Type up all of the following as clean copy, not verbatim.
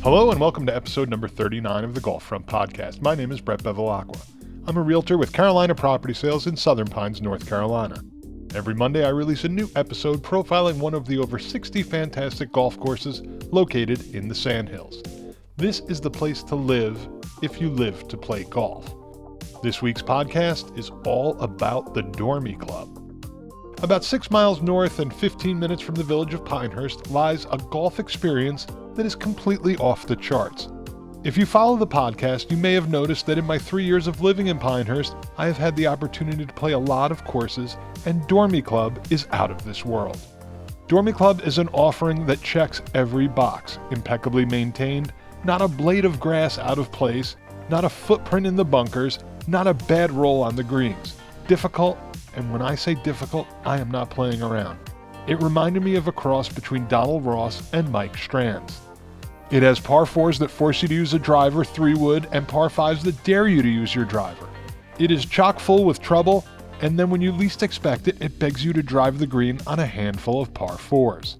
Hello and welcome to episode number 39 of the Golf Front Podcast. My name is Brett Bevilacqua. I'm a realtor with Carolina Property Sales in Southern Pines, North Carolina. Every Monday I release a new episode profiling one of the over 60 fantastic golf courses located in the Sandhills. This is the place to live if you live to play golf. This week's podcast is all about the Dormie Club. About 6 miles north and 15 minutes from the village of Pinehurst lies a golf experience that is completely off the charts. If you follow the podcast, you may have noticed that in my 3 years of living in Pinehurst, I have had the opportunity to play a lot of courses, and Dormie Club is out of this world. Dormie Club is an offering that checks every box, impeccably maintained, not a blade of grass out of place, not a footprint in the bunkers, not a bad roll on the greens. Difficult, and when I say difficult, I am not playing around. It reminded me of a cross between Donald Ross and Mike Strands. It has par 4s that force you to use a driver, 3-wood, and par 5s that dare you to use your driver. It is chock full with trouble, and then when you least expect it, it begs you to drive the green on a handful of par 4s.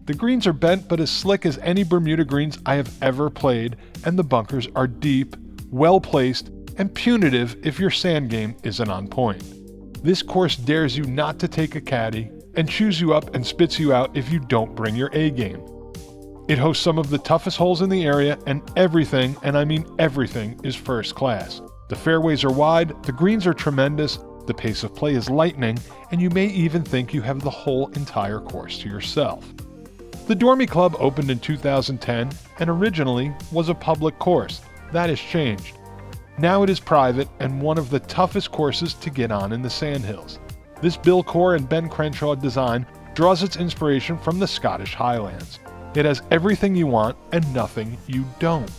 The greens are bent but as slick as any Bermuda greens I have ever played, and the bunkers are deep, well placed, and punitive if your sand game isn't on point. This course dares you not to take a caddy and chews you up and spits you out if you don't bring your A game. It hosts some of the toughest holes in the area, and everything, and I mean everything, is first class. The fairways are wide, the greens are tremendous, the pace of play is lightning, and you may even think you have the whole entire course to yourself. The Dormie Club opened in 2010 and originally was a public course. That has changed. Now it is private and one of the toughest courses to get on in the Sandhills. This Bill Coore and Ben Crenshaw design draws its inspiration from the Scottish Highlands. It has everything you want and nothing you don't.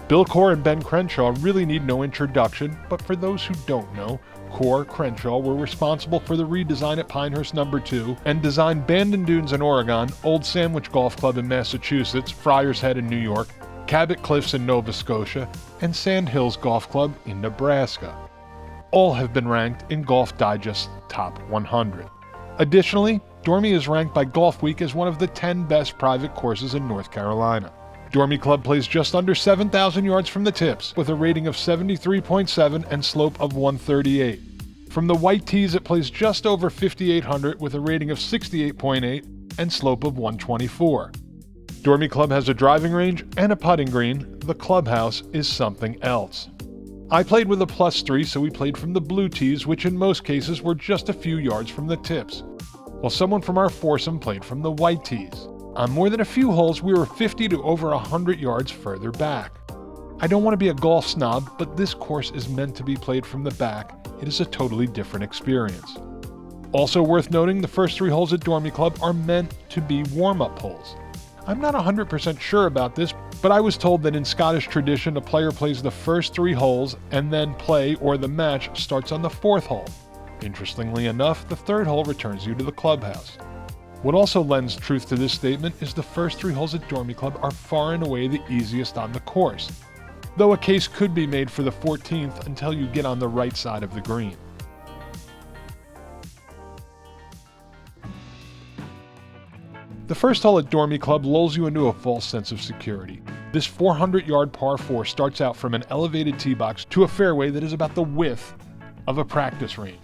Bill Coore and Ben Crenshaw really need no introduction, but for those who don't know, Coore, Crenshaw were responsible for the redesign at Pinehurst No. 2 and designed Bandon Dunes in Oregon, Old Sandwich Golf Club in Massachusetts, Friars Head in New York, Cabot Cliffs in Nova Scotia, and Sand Hills Golf Club in Nebraska. All have been ranked in Golf Digest's Top 100. Additionally, Dormie is ranked by Golf Week as one of the 10 best private courses in North Carolina. Dormie Club plays just under 7,000 yards from the tips, with a rating of 73.7 and slope of 138. From the white tees, it plays just over 5,800 with a rating of 68.8 and slope of 124. Dormie Club has a driving range and a putting green. The clubhouse is something else. I played with a +3, so we played from the blue tees, which in most cases were just a few yards from the tips, while someone from our foursome played from the white tees. On more than a few holes, we were 50 to over 100 yards further back. I don't want to be a golf snob, but this course is meant to be played from the back. It is a totally different experience. Also worth noting, the first 3 holes at Dormie Club are meant to be warm-up holes. I'm not 100% sure about this, but I was told that in Scottish tradition, a player plays the first 3 holes and then play or the match starts on the 4th hole. Interestingly enough, the 3rd hole returns you to the clubhouse. What also lends truth to this statement is the first 3 holes at Dormie Club are far and away the easiest on the course, though a case could be made for the 14th until you get on the right side of the green. The first hole at Dormie Club lulls you into a false sense of security. This 400-yard par 4 starts out from an elevated tee box to a fairway that is about the width of a practice range.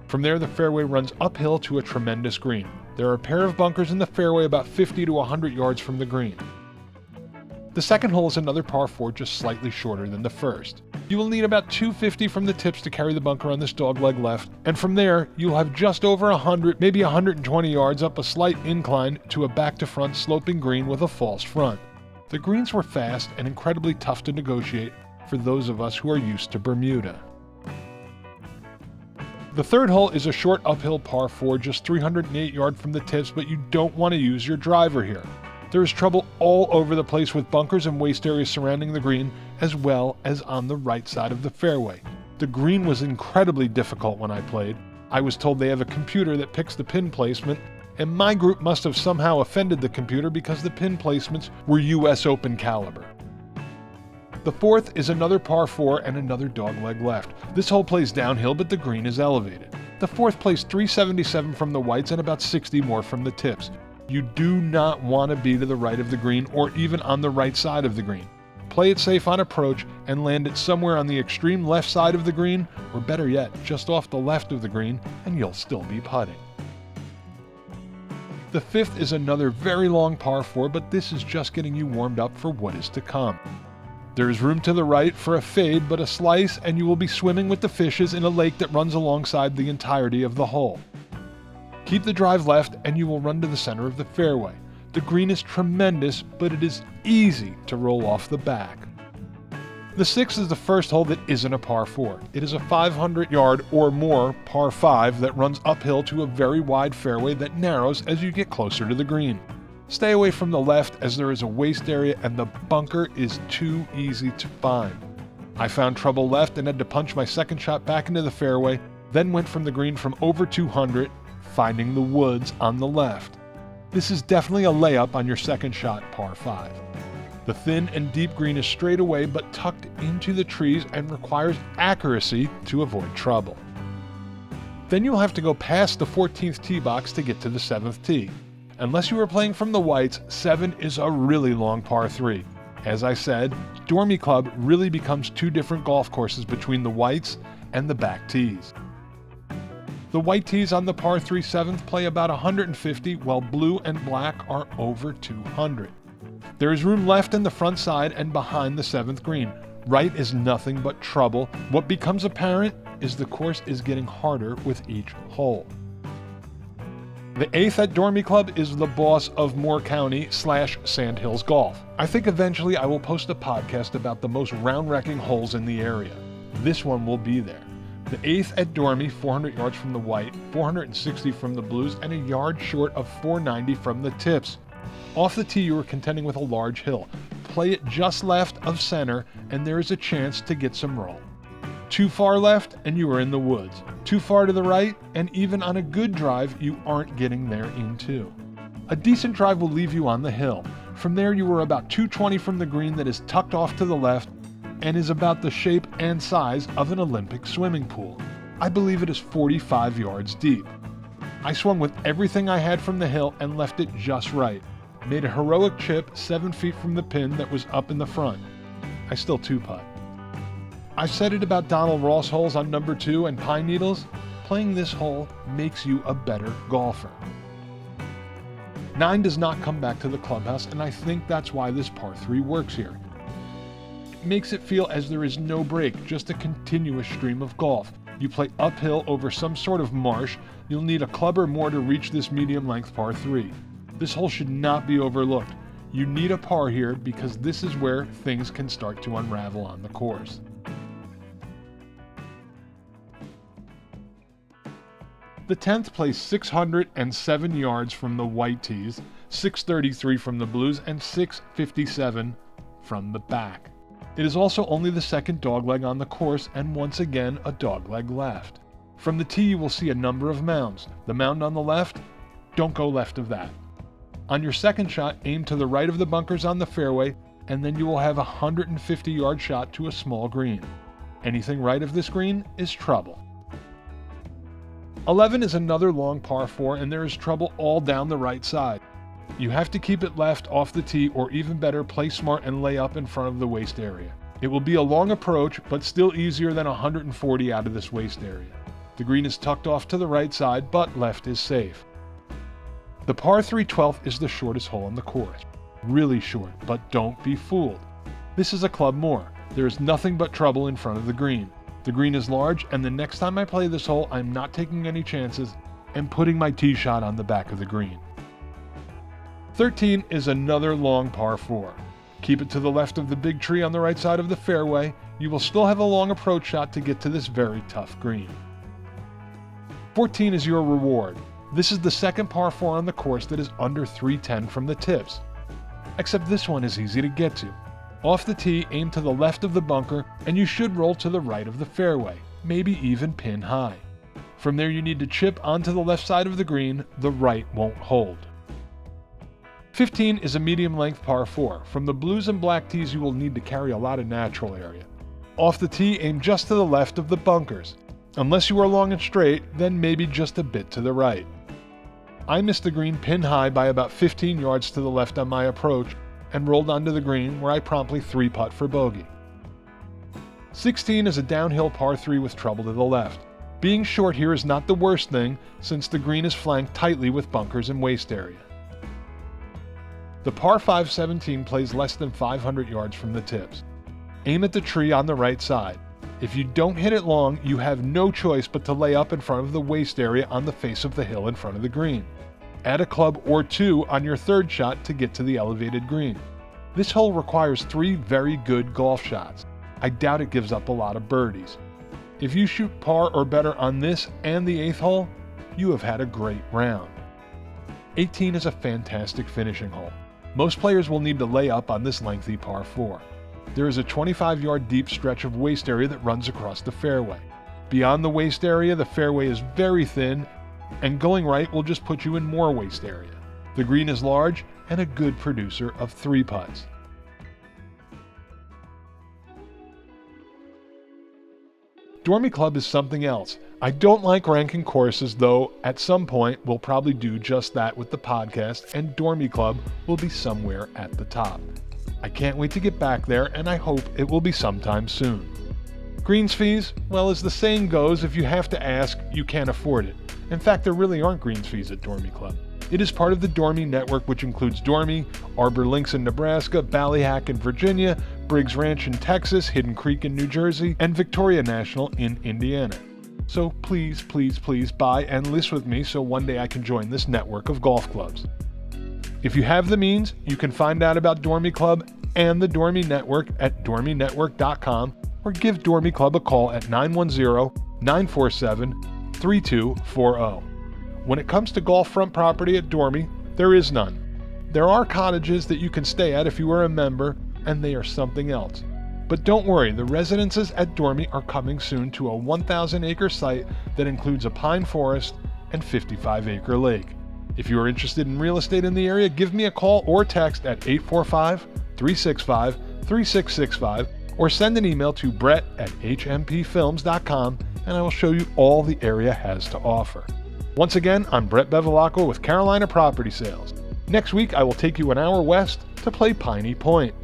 From there, the fairway runs uphill to a tremendous green. There are a pair of bunkers in the fairway about 50 to 100 yards from the green. The second hole is another par 4 just slightly shorter than the first. You will need about 250 from the tips to carry the bunker on this dogleg left, and from there, you'll have just over 100, maybe 120 yards up a slight incline to a back-to-front sloping green with a false front. The greens were fast and incredibly tough to negotiate for those of us who are used to Bermuda. The third hole is a short uphill par 4 just 308 yards from the tips, but you don't want to use your driver here. There is trouble all over the place with bunkers and waste areas surrounding the green, as well as on the right side of the fairway. The green was incredibly difficult when I played. I was told they have a computer that picks the pin placement, and my group must have somehow offended the computer because the pin placements were US Open caliber. The fourth is another par 4 and another dogleg left. This hole plays downhill, but the green is elevated. The fourth plays 377 from the whites and about 60 more from the tips. You do not want to be to the right of the green or even on the right side of the green. Play it safe on approach and land it somewhere on the extreme left side of the green, or better yet, just off the left of the green, and you'll still be putting. The fifth is another very long par 4, but this is just getting you warmed up for what is to come. There is room to the right for a fade, but a slice, and you will be swimming with the fishes in a lake that runs alongside the entirety of the hole. Keep the drive left, and you will run to the center of the fairway. The green is tremendous, but it is easy to roll off the back. The sixth is the first hole that isn't a par 4. It is a 500-yard or more par 5 that runs uphill to a very wide fairway that narrows as you get closer to the green. Stay away from the left as there is a waste area and the bunker is too easy to find. I found trouble left and had to punch my second shot back into the fairway, then went from the green from over 200, finding the woods on the left. This is definitely a layup on your second shot par 5. The thin and deep green is straight away but tucked into the trees and requires accuracy to avoid trouble. Then you'll have to go past the 14th tee box to get to the 7th tee. Unless you are playing from the whites, 7 is a really long par 3. As I said, Dormie Club really becomes two different golf courses between the whites and the back tees. The white tees on the par 3 7th play about 150, while blue and black are over 200. There is room left in the front side and behind the 7th green. Right is nothing but trouble. What becomes apparent is the course is getting harder with each hole. The 8th at Dormie Club is the boss of Moore County / Sandhills Golf. I think eventually I will post a podcast about the most round-wrecking holes in the area. This one will be there. The 8th at Dormie, 400 yards from the white, 460 from the blues, and a yard short of 490 from the tips. Off the tee, you are contending with a large hill. Play it just left of center, and there is a chance to get some roll. Too far left, and you are in the woods. Too far to the right, and even on a good drive, you aren't getting there in two. A decent drive will leave you on the hill. From there, you are about 220 from the green that is tucked off to the left, and is about the shape and size of an Olympic swimming pool. I believe it is 45 yards deep. I swung with everything I had from the hill and left it just right. Made a heroic chip 7 feet from the pin that was up in the front. I still two-putt. I said it about Donald Ross holes on number 2 and Pine Needles. Playing this hole makes you a better golfer. 9 does not come back to the clubhouse, and I think that's why this par 3 works here. It makes it feel as there is no break, just a continuous stream of golf. You play uphill over some sort of marsh. You'll need a club or more to reach this medium-length par 3. This hole should not be overlooked. You need a par here because this is where things can start to unravel on the course. The 10th plays 607 yards from the white tees, 633 from the blues, and 657 from the back. It is also only the second dogleg on the course, and once again a dogleg left. From the tee you will see a number of mounds. The mound on the left, don't go left of that. On your second shot, aim to the right of the bunkers on the fairway, and then you will have a 150-yard shot to a small green. Anything right of this green is trouble. 11 is another long par 4, and there is trouble all down the right side. You have to keep it left off the tee, or even better, play smart and lay up in front of the waste area. It will be a long approach, but still easier than 140 out of this waste area. The green is tucked off to the right side, but left is safe. The par 3 12th is the shortest hole on the course. Really short, but don't be fooled. This is a club more. There is nothing but trouble in front of the green. The green is large, and the next time I play this hole, I'm not taking any chances and putting my tee shot on the back of the green. 13 is another long par 4. Keep it to the left of the big tree on the right side of the fairway. You will still have a long approach shot to get to this very tough green. 14 is your reward. This is the second par 4 on the course that is under 310 from the tips. Except this one is easy to get to. Off the tee, aim to the left of the bunker, and you should roll to the right of the fairway, maybe even pin high. From there you need to chip onto the left side of the green. The right won't hold. 15 is a medium-length par 4. From the blues and black tees you will need to carry a lot of natural area. Off the tee, aim just to the left of the bunkers. Unless you are long and straight, then maybe just a bit to the right. I missed the green pin high by about 15 yards to the left on my approach and rolled onto the green where I promptly 3-putt for bogey. 16 is a downhill par 3 with trouble to the left. Being short here is not the worst thing since the green is flanked tightly with bunkers and waste area. The par 5 17 plays less than 500 yards from the tips. Aim at the tree on the right side. If you don't hit it long, you have no choice but to lay up in front of the waste area on the face of the hill in front of the green. Add a club or 2 on your third shot to get to the elevated green. This hole requires 3 very good golf shots. I doubt it gives up a lot of birdies. If you shoot par or better on this and the 8th hole, you have had a great round. 18 is a fantastic finishing hole. Most players will need to lay up on this lengthy par 4. There is a 25-yard deep stretch of waste area that runs across the fairway. Beyond the waste area, the fairway is very thin, and going right will just put you in more waste area. The green is large and a good producer of 3 putts. Dormie Club is something else. I don't like ranking courses, though at some point we'll probably do just that with the podcast, and Dormie Club will be somewhere at the top. I can't wait to get back there, and I hope it will be sometime soon. Greens fees? Well, as the saying goes, if you have to ask, you can't afford it. In fact, there really aren't greens fees at Dormie Club. It is part of the Dormie network, which includes Dormie, Arbor Links in Nebraska, Ballyhack in Virginia, Briggs Ranch in Texas, Hidden Creek in New Jersey, and Victoria National in Indiana. So please, please, please buy and list with me so one day I can join this network of golf clubs. If you have the means, you can find out about Dormie Club and the Dormie Network at dormienetwork.com or give Dormie Club a call at 910-947-3240. When it comes to golf front property at Dormie, there is none. There are cottages that you can stay at if you are a member, and they are something else. But don't worry, the residences at Dormie are coming soon to a 1,000-acre site that includes a pine forest and 55-acre lake. If you are interested in real estate in the area, give me a call or text at 845-365-3665 or send an email to brett@hmpfilms.com and I will show you all the area has to offer. Once again, I'm Brett Bevilacqua with Carolina Property Sales. Next week, I will take you an hour west to play Piney Point.